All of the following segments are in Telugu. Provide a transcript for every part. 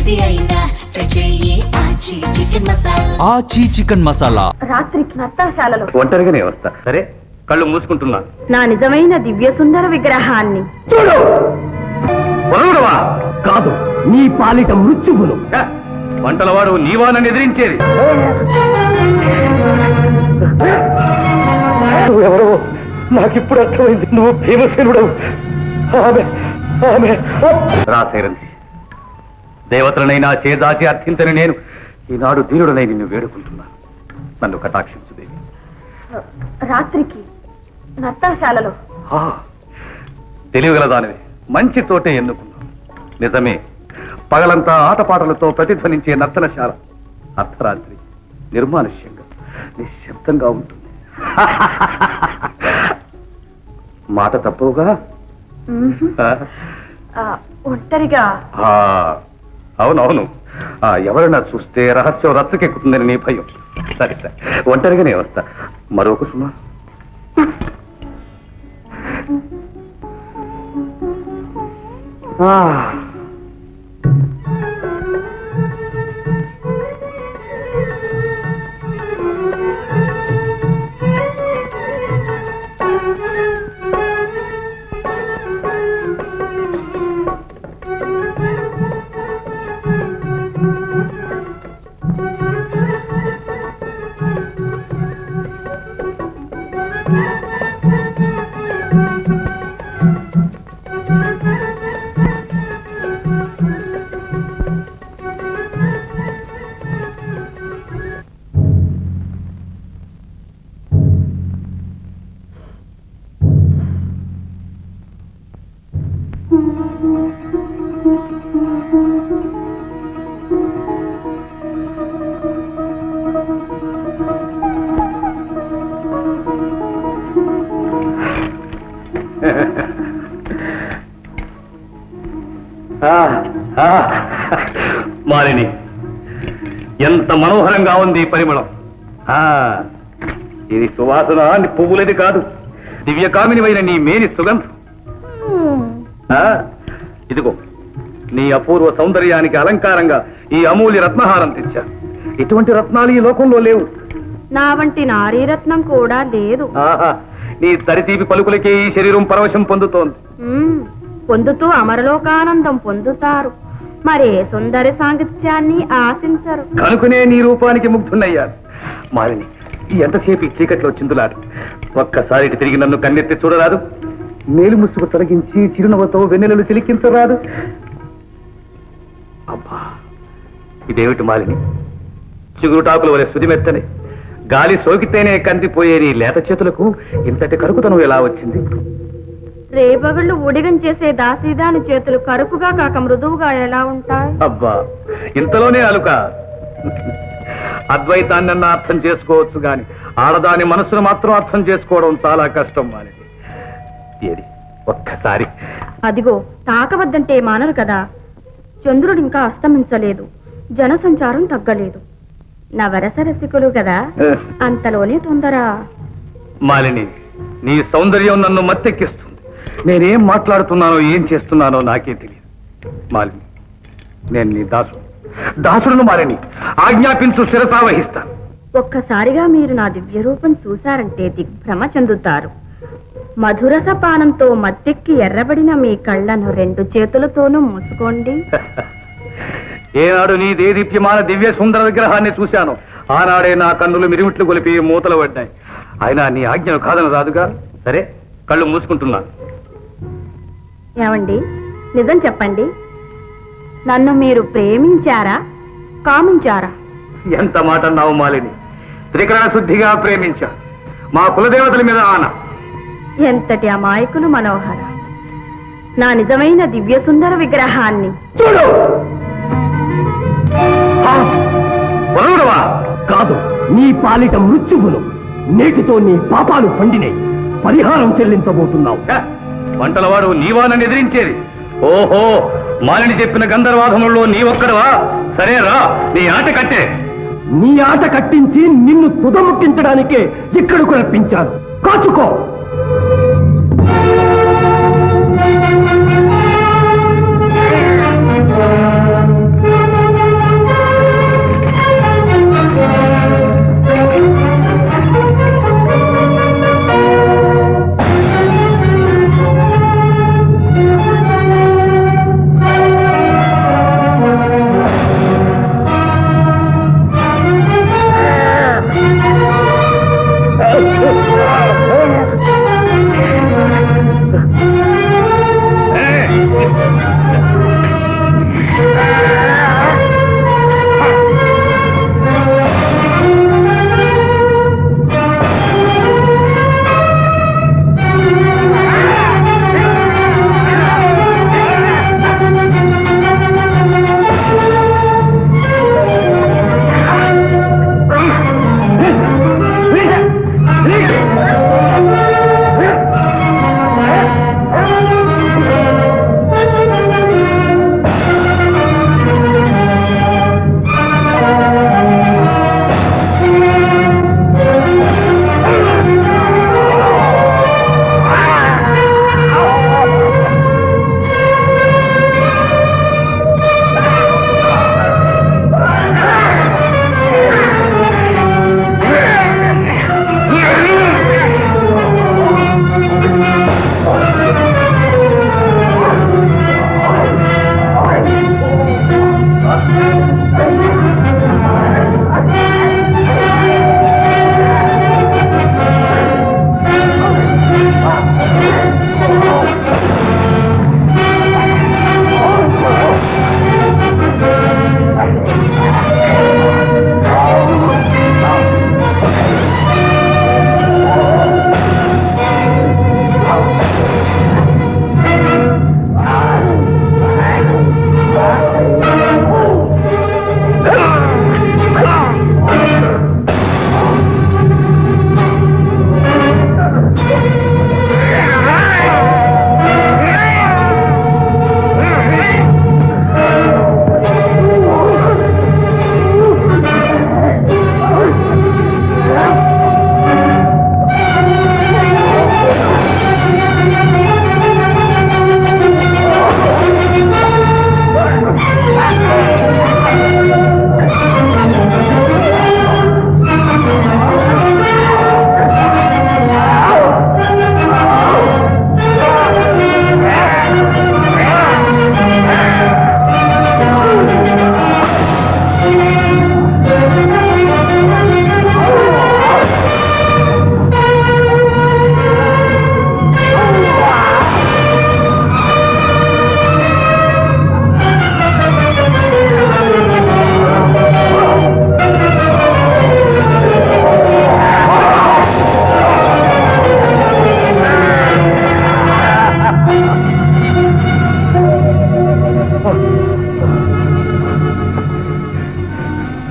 ఏది అయినా ట్రై చెయ్యి ఆచి చికెన్ మసాలా. ఆచి చికెన్ మసాలా రాత్రికి నత్తాశాలలో ఒంటరిగానే వస్తా. సరే, కళ్ళు మూసుకుంటున్నా. నా నిజమైన దివ్య సుందర విగ్రహాన్ని చూడు. వదలడవా? కాదు, నీ పాలిట మృత్యువులు. వంటలవాడు నీవా నన్ను ఎదిరించేది? నువ్వెవరో నాకిప్పుడు అర్థమైంది. నువ్వు భీమసేనుడవు. రాసేరంది దేవతలనైనా చేదాచి అర్థించని నేను ఈనాడు ధీరుడనై నిన్ను వేడుకుంటున్నాను. నన్ను కటాక్షించు దేవి. రాత్రికి నత్తాశాలలో తెలియగలదానివి. మంచి తోటే ఎన్నుకున్నావు. నిజమే, పగలంతా ఆటపాటలతో ప్రతిధ్వనించే నర్తనశాల అర్ధరాత్రి నిర్మానుష్యంగా నిశ్శబ్దంగా ఉంటుంది. మాట తప్పుగా ఒంటరిగా. అవునవును, ఎవరైనా చూస్తే రహస్యం రచ్చకెక్కుతుందని నీ భయం. సరే సరే, ఒంటరిగానే వస్తా. మరో కుసుమా. మాలిని, ఎంత మనోహరంగా ఉంది ఈ పరిమళం. ఇది సువాసన పువ్వులది కాదు, దివ్యకామినివైన నీ మేని సుగంధం. ఇదిగో, నీ అపూర్వ సౌందర్యానికి అలంకారంగా ఈ అమూల్య రత్నహారం తెచ్చా. ఇటువంటి రత్నాలు ఈ లోకంలో లేవు. నా వంటి నారీరత్నం కూడా లేదు. నీ తరితీపి పలుకులకే ఈ శరీరం పరవశం పొందుతోంది. పొందుతూ అమరలోకానందం పొందుతారు. మరే సుందరి సాంగత్యాన్ని ఆశించరు. కనుకనే నీ రూపానికి ముగ్ధున్నయ్యాను. మాలిని, ఎంతసేపు ఈ చీకట్లో చిందులాడు. ఒక్కసారి తిరిగి నన్ను కన్నెత్తి చూడరాదు? మేలు ముసుగు తొలగించి చిరునవ్వుతో వెన్నెలలు చిలికించరాదు? అబ్బా, ఇదేమిటి మాలిని? చిగురుటాకుల వలె సుదిమెత్తని గాలి సోకితేనే కందిపోయే నీ లేత చేతులకు ఇంతటి కరుకుతనం ఎలా వచ్చింది? రేపగళ్ళు ఉడిగం చేసే దాసీదాని చేతులు కరుకుగా కాక మృదువుగా ఎలా ఉంటాయి? అబ్బా, ఇంతలోనే అలుక. అద్వైతాన్ని అర్థం చేసుకోవచ్చు గాని ఆడదాని మనసును మాత్రం అర్థం చేసుకోవడం చాలా కష్టం. మానేది ఏది ఒక్కసారి. అదిగో, తాకవద్దంటే మానరు కదా. చంద్రుడు ఇంకా అస్తమించలేదు, జనసంచారం తగ్గలేదు. నవరస రసికులు కదా, అంతలోనే తొందర. మాలిని, నీ సౌందర్యం నన్ను మత్తెక్కిస్తుంది. నేనేం మాట్లాడుతున్నానో ఏం చేస్తున్నానో నాకే తెలియదు. మాలిని, నేను నీ దాసుడును. మాలిని, ఆజ్ఞాపించు, శిరసా వహిస్తాను. ఒక్కసారిగా మీరు నా దివ్య రూపం చూశారంటే దిగ్భ్రమ చెందుతారు. మధురస పానంతో మత్తెక్కి ఎర్రబడిన మీ కళ్ళను రెండు చేతులతోనూ మూసుకోండి. ఏనాడు నీ దేదీప్యమాన దివ్య సుందర విగ్రహాన్ని చూశాను, ఆనాడే నా కన్నులు మిరిమిట్లు కొలిపి మూతలు పడ్డాయి. అయినా నీ ఆజ్ఞను కాదని రాదుగా. సరే, కళ్ళు మూసుకుంటున్నా. ఏమండి, నిజం చెప్పండి, నన్ను మీరు ప్రేమించారా, కామించారా? ఎంత మాట అన్నావు మాలిని. త్రికరణ శుద్ధిగా ప్రేమించా. మా కులదేవతల మీద ఆన. ఎంతటి అమాయకులు మనోహర. నా నిజమైన దివ్య సుందర విగ్రహాన్ని చూడు. కాదు, నీ పాలిట మృత్యువులు. నేటితో నీ పాపాలు పండినాయి. పరిహారం చెల్లించబోతున్నావు. వంటలవాడు నీవా నన్ను ఎదిరించేది? ఓహో, మాలిని చెప్పిన గంధర్వాధములలో నీ ఒక్కడవా? సరే రా, నీ ఆట కట్టే. నీ ఆట కట్టించి నిన్ను తుదముట్టించడానికే ఇక్కడకు రప్పించాను. కాచుకో.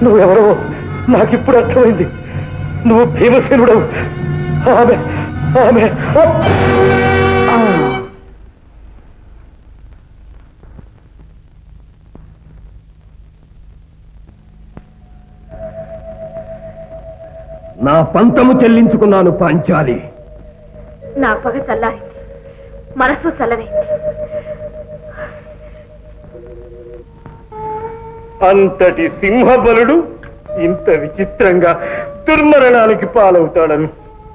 నువ్వెవరో నాకిప్పుడు అర్థమైంది. నువ్వు భీమసేనుడవు. ఆమె ఆమె నా పంతము చెల్లించుకున్నాను పాంచాలి. నా పగ చల్లారింది, మనసు చల్లరైంది. అంతటి సింహబలుడు ఇంత విచిత్రంగా దుర్మరణానికి పాలవుతాడని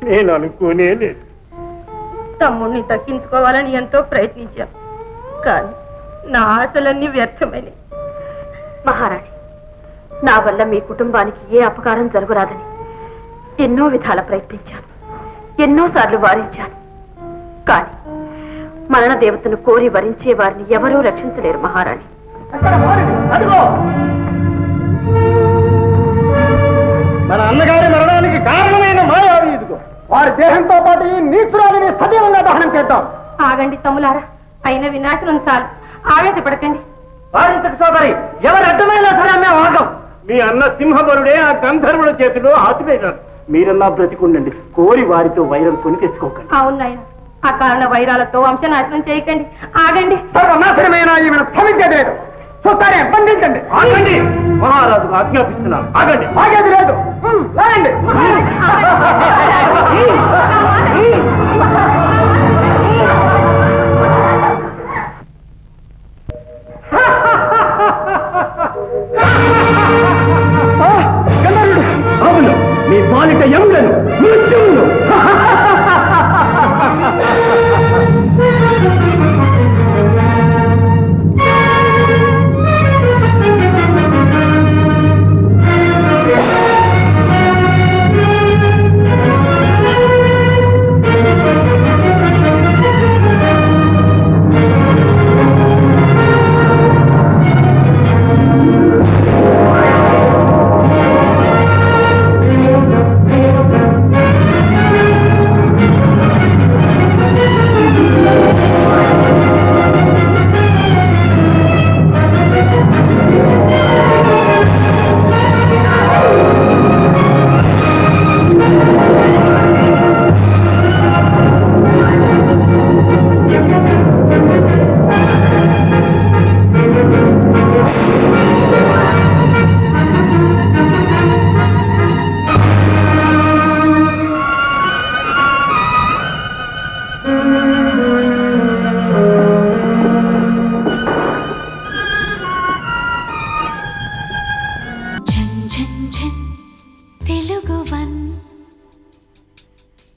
నేను అనుకోనే లేదు. తమ్ముణ్ణి దక్కించుకోవాలని ఎంతో ప్రయత్నించాను, కానీ నా ఆశలన్నీ వ్యర్థమైనవి. మహారాణి, నా వల్ల మీ కుటుంబానికి ఏ అపకారం జరగరాదని ఎన్నో విధాల ప్రయత్నించాను, ఎన్నోసార్లు వారించాను. కానీ మరణ దేవతను కోరి వరించే వారిని ఎవరూ రక్షించలేరు మహారాణి. మన అన్నగారి మరణానికి కారణమైన మాయావి ఇదిగో. వారి దేహంతో పాటు ఈ నీచురాలిని సజీవంగా దహనం చేద్దాం. ఆగండి తమ్ములారా, అయిన వినాశనం చాలు, ఆవేశపడకండి. వారింతకు సోదరి, ఎవరు అడ్డమైనా సరే మేము ఆగం. మీ అన్న సింహబలుడే ఆ గంధర్వుల చేతిలో ఆతివేశారు. మీరన్నా బ్రతికుండండి, కోరి వారితో వైరం కొని తెచ్చుకోకండి. అవును నాయన, ఆ కారణ వైరాలతో వంశనాశనం చేయకండి. ఆగండి. సర్వనాశనమైన ఈమెను క్షమించలేదు. చూస్తారే, బంధించండి. ఆగండి, మహారాజుకు ఆజ్ఞాపిస్తున్నాను. ఆగండి. ఆగేది లేదు. లాగండి. అవును, మీ పాలిట ఎములను మృత్యువును. తెలుగు వన్